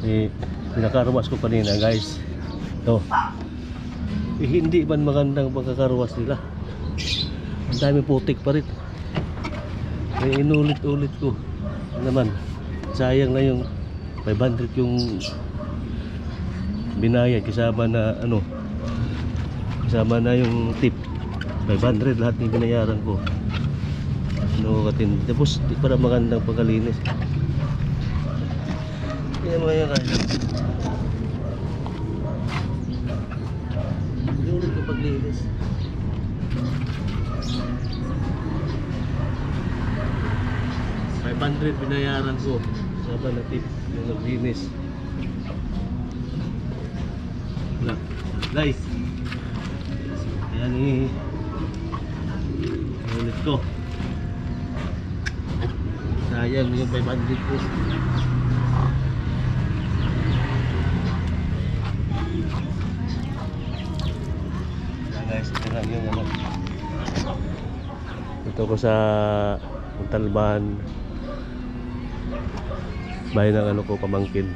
Pinakaruwas ko kanina guys. Ito. Hindi man magandang pagkakaruwas nila. Ang dami putik pa rin. Inulit-ulit ko. Ano naman, sayang na yung 500 yung binayad kasama na kasama na yung tip. 500 lahat ng binayaran ko. Katindi. Tapos di para magandang pagkalinis. Yan mga yan kaya. Ulit ko paglinis. 500 binayaran ko. Kasama na tip yung naglinis. Wala. Guys. Ayan ulit ko. Sayang yung 500 ko. Ayan guys, ito lang yung ito ko sa Montalban, bahay ng ko pamangkin.